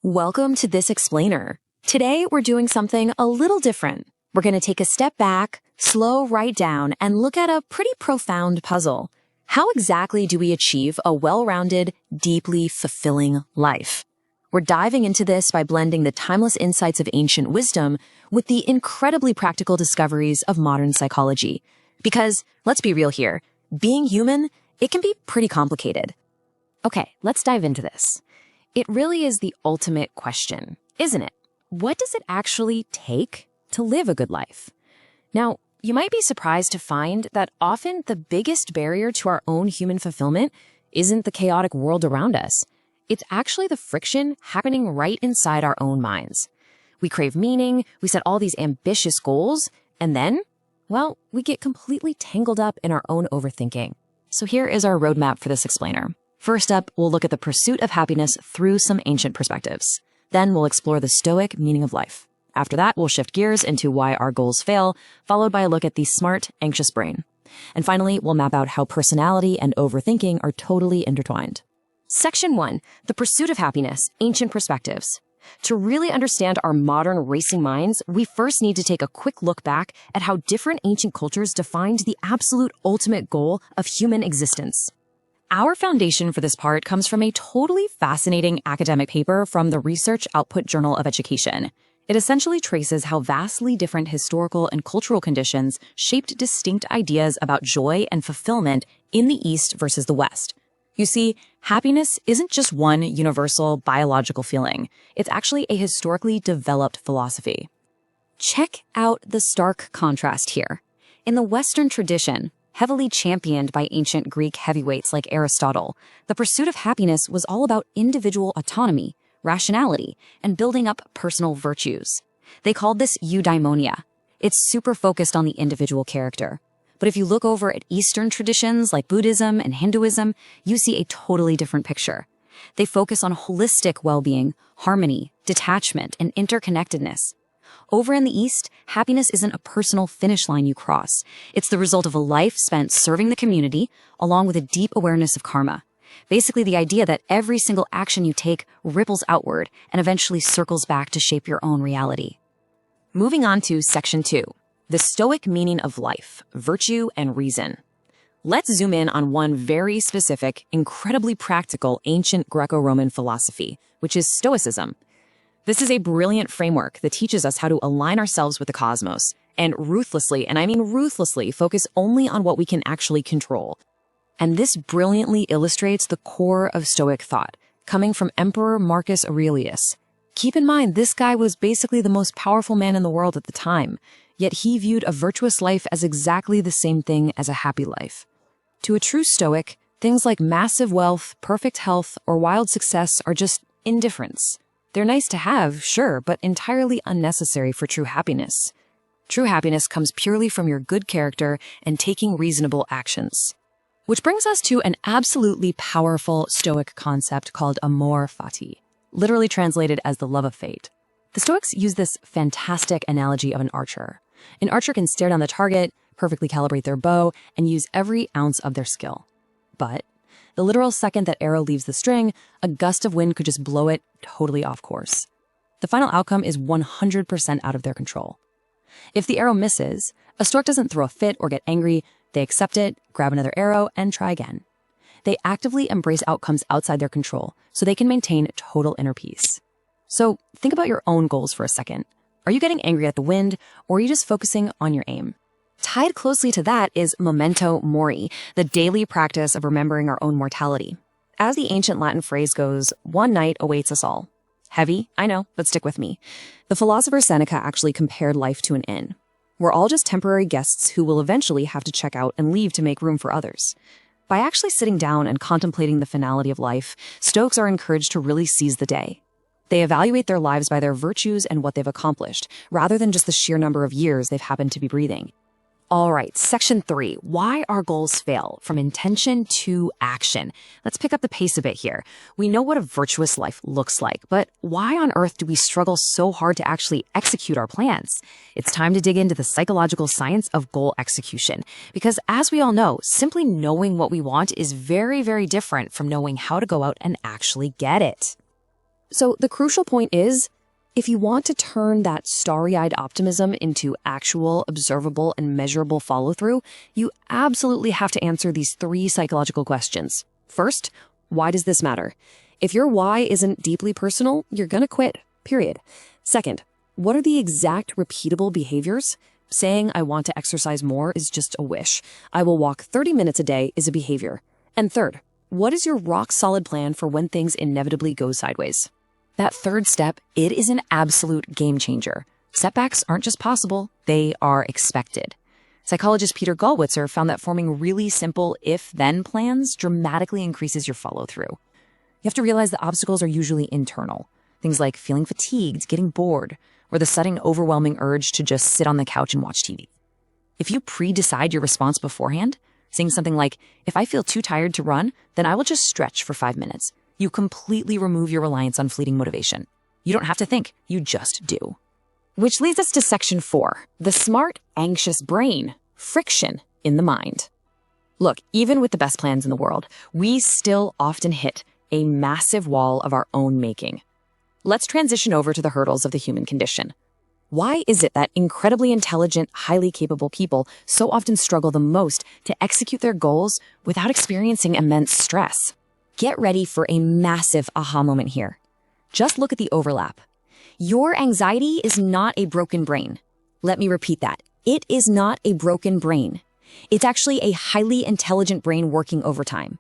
Welcome to This Explainer. Today, we're doing something a little different. We're going to take a step back, slow right down, and look at a pretty profound puzzle. How exactly do we achieve a well-rounded, deeply fulfilling life? We're diving into this by blending the timeless insights of ancient wisdom with the incredibly practical discoveries of modern psychology. Because, let's be real here, being human, it can be pretty complicated. Okay, let's dive into this. It really is the ultimate question, isn't it? What does it actually take to live a good life? Now, you might be surprised to find that often the biggest barrier to our own human fulfillment isn't the chaotic world around us. It's actually the friction happening right inside our own minds. We crave meaning, we set all these ambitious goals, and then, well, we get completely tangled up in our own overthinking. So here is our roadmap for this explainer. First up, we'll look at the pursuit of happiness through some ancient perspectives. Then we'll explore the Stoic meaning of life. After that, we'll shift gears into why our goals fail, followed by a look at the smart, anxious brain. And finally, we'll map out how personality and overthinking are totally intertwined. Section 1, the pursuit of happiness, ancient perspectives. To really understand our modern racing minds, we first need to take a quick look back at how different ancient cultures defined the absolute ultimate goal of human existence. Our foundation for this part comes from a totally fascinating academic paper from the Research Output Journal of Education. It essentially traces how vastly different historical and cultural conditions shaped distinct ideas about joy and fulfillment in the East versus the West. You see, happiness isn't just one universal biological feeling. It's actually a historically developed philosophy. Check out the stark contrast here. In the Western tradition, heavily championed by ancient Greek heavyweights like Aristotle, the pursuit of happiness was all about individual autonomy, rationality, and building up personal virtues. They called this eudaimonia. It's super focused on the individual character. But if you look over at Eastern traditions like Buddhism and Hinduism, you see a totally different picture. They focus on holistic well-being, harmony, detachment, and interconnectedness. Over in the East, happiness isn't a personal finish line you cross. It's the result of a life spent serving the community, along with a deep awareness of karma. Basically, the idea that every single action you take ripples outward and eventually circles back to shape your own reality. Moving on to Section 2. The Stoic meaning of life, virtue, and reason. Let's zoom in on one very specific, incredibly practical ancient Greco-Roman philosophy, which is Stoicism. This is a brilliant framework that teaches us how to align ourselves with the cosmos and ruthlessly, and I mean ruthlessly, focus only on what we can actually control. And this brilliantly illustrates the core of Stoic thought, coming from Emperor Marcus Aurelius. Keep in mind, this guy was basically the most powerful man in the world at the time. Yet he viewed a virtuous life as exactly the same thing as a happy life. To a true Stoic, things like massive wealth, perfect health, or wild success are just indifference. They're nice to have, sure, but entirely unnecessary for true happiness. True happiness comes purely from your good character and taking reasonable actions. Which brings us to an absolutely powerful Stoic concept called amor fati, literally translated as the love of fate. The Stoics use this fantastic analogy of an archer. An archer can stare down the target, perfectly calibrate their bow, and use every ounce of their skill. But the literal second that arrow leaves the string, a gust of wind could just blow it totally off course. The final outcome is 100% out of their control. If the arrow misses, a Stoic doesn't throw a fit or get angry. They accept it, grab another arrow, and try again. They actively embrace outcomes outside their control so they can maintain total inner peace. So think about your own goals for a second. Are you getting angry at the wind, or are you just focusing on your aim? Tied closely to that is memento mori, the daily practice of remembering our own mortality. As the ancient Latin phrase goes, one night awaits us all. Heavy, I know, but stick with me. The philosopher Seneca actually compared life to an inn. We're all just temporary guests who will eventually have to check out and leave to make room for others. By actually sitting down and contemplating the finality of life, Stoics are encouraged to really seize the day. They evaluate their lives by their virtues and what they've accomplished, rather than just the sheer number of years they've happened to be breathing. All right, Section 3, why our goals fail, from intention to action. Let's pick up the pace a bit here. We know what a virtuous life looks like, but why on earth do we struggle so hard to actually execute our plans? It's time to dig into the psychological science of goal execution, because as we all know, simply knowing what we want is very, very different from knowing how to go out and actually get it. So the crucial point is, if you want to turn that starry-eyed optimism into actual, observable, and measurable follow-through, you absolutely have to answer these 3 psychological questions. First, why does this matter? If your why isn't deeply personal, you're gonna quit, period. Second, what are the exact repeatable behaviors? Saying I want to exercise more is just a wish. I will walk 30 minutes a day is a behavior. And third, what is your rock-solid plan for when things inevitably go sideways? That third step, it is an absolute game changer. Setbacks aren't just possible, they are expected. Psychologist Peter Gollwitzer found that forming really simple if-then plans dramatically increases your follow-through. You have to realize that obstacles are usually internal. Things like feeling fatigued, getting bored, or the sudden overwhelming urge to just sit on the couch and watch TV. If you pre-decide your response beforehand, saying something like, if I feel too tired to run, then I will just stretch for 5 minutes. You completely remove your reliance on fleeting motivation. You don't have to think, you just do. Which leads us to section 4, the smart, anxious brain, friction in the mind. Look, even with the best plans in the world, we still often hit a massive wall of our own making. Let's transition over to the hurdles of the human condition. Why is it that incredibly intelligent, highly capable people so often struggle the most to execute their goals without experiencing immense stress? Get ready for a massive aha moment here. Just look at the overlap. Your anxiety is not a broken brain. Let me repeat that. It is not a broken brain. It's actually a highly intelligent brain working overtime.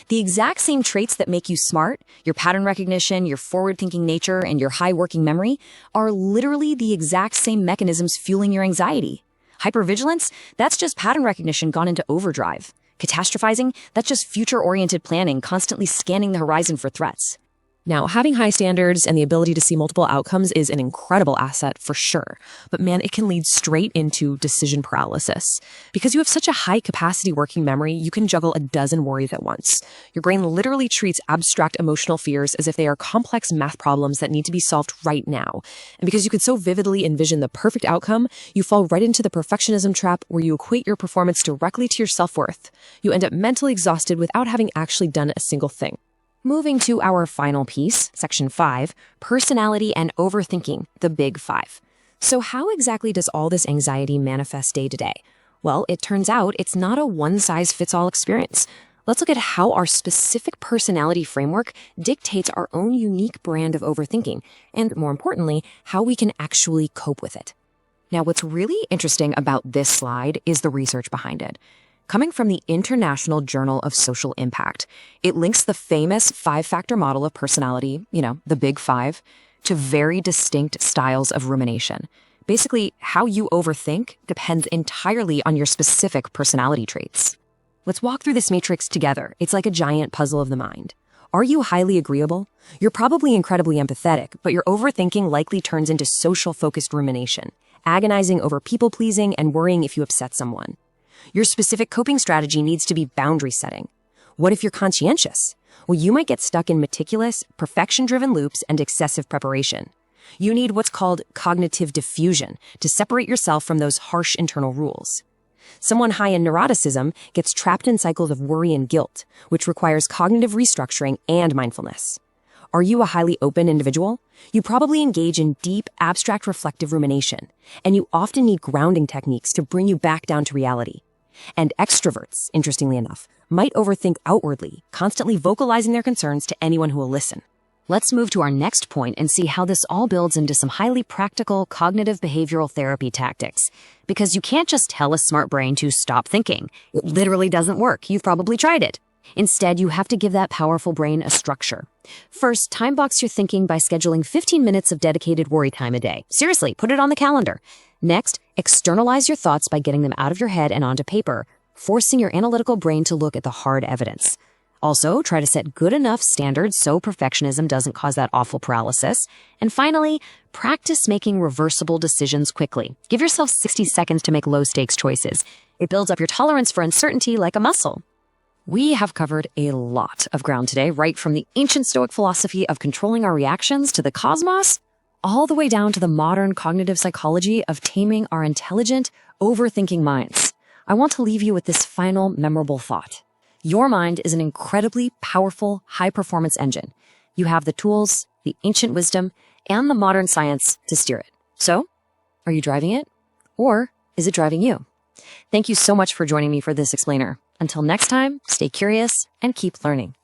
The exact same traits that make you smart, your pattern recognition, your forward-thinking nature, and your high working memory, are literally the exact same mechanisms fueling your anxiety. Hypervigilance, that's just pattern recognition gone into overdrive. Catastrophizing, that's just future-oriented planning, constantly scanning the horizon for threats. Now, having high standards and the ability to see multiple outcomes is an incredible asset for sure. But man, it can lead straight into decision paralysis. Because you have such a high capacity working memory, you can juggle a dozen worries at once. Your brain literally treats abstract emotional fears as if they are complex math problems that need to be solved right now. And because you can so vividly envision the perfect outcome, you fall right into the perfectionism trap where you equate your performance directly to your self-worth. You end up mentally exhausted without having actually done a single thing. Moving to our final piece, section 5, personality and overthinking, the big 5. So how exactly does all this anxiety manifest day to day? Well, it turns out it's not a one-size-fits-all experience. Let's look at how our specific personality framework dictates our own unique brand of overthinking, and more importantly, how we can actually cope with it. Now, what's really interesting about this slide is the research behind it. Coming from the International Journal of Social Impact, it links the famous 5-factor model of personality, the big 5, to very distinct styles of rumination. Basically, how you overthink depends entirely on your specific personality traits. Let's walk through this matrix together. It's like a giant puzzle of the mind. Are you highly agreeable? You're probably incredibly empathetic, but your overthinking likely turns into social-focused rumination, agonizing over people-pleasing and worrying if you upset someone. Your specific coping strategy needs to be boundary setting. What if you're conscientious? Well, you might get stuck in meticulous, perfection-driven loops and excessive preparation. You need what's called cognitive diffusion to separate yourself from those harsh internal rules. Someone high in neuroticism gets trapped in cycles of worry and guilt, which requires cognitive restructuring and mindfulness. Are you a highly open individual? You probably engage in deep, abstract reflective rumination, and you often need grounding techniques to bring you back down to reality. And extroverts, interestingly enough, might overthink outwardly, constantly vocalizing their concerns to anyone who will listen. Let's move to our next point and see how this all builds into some highly practical cognitive behavioral therapy tactics. Because you can't just tell a smart brain to stop thinking. It literally doesn't work. You've probably tried it. Instead, you have to give that powerful brain a structure. First, time box your thinking by scheduling 15 minutes of dedicated worry time a day. Seriously, put it on the calendar. Next, externalize your thoughts by getting them out of your head and onto paper, forcing your analytical brain to look at the hard evidence. Also, try to set good enough standards so perfectionism doesn't cause that awful paralysis. And finally, practice making reversible decisions quickly. Give yourself 60 seconds to make low-stakes choices. It builds up your tolerance for uncertainty like a muscle. We have covered a lot of ground today, right from the ancient Stoic philosophy of controlling our reactions to the cosmos, all the way down to the modern cognitive psychology of taming our intelligent, overthinking minds. I want to leave you with this final memorable thought. Your mind is an incredibly powerful, high-performance engine. You have the tools, the ancient wisdom, and the modern science to steer it. So, are you driving it? Or is it driving you? Thank you so much for joining me for this explainer. Until next time, stay curious and keep learning.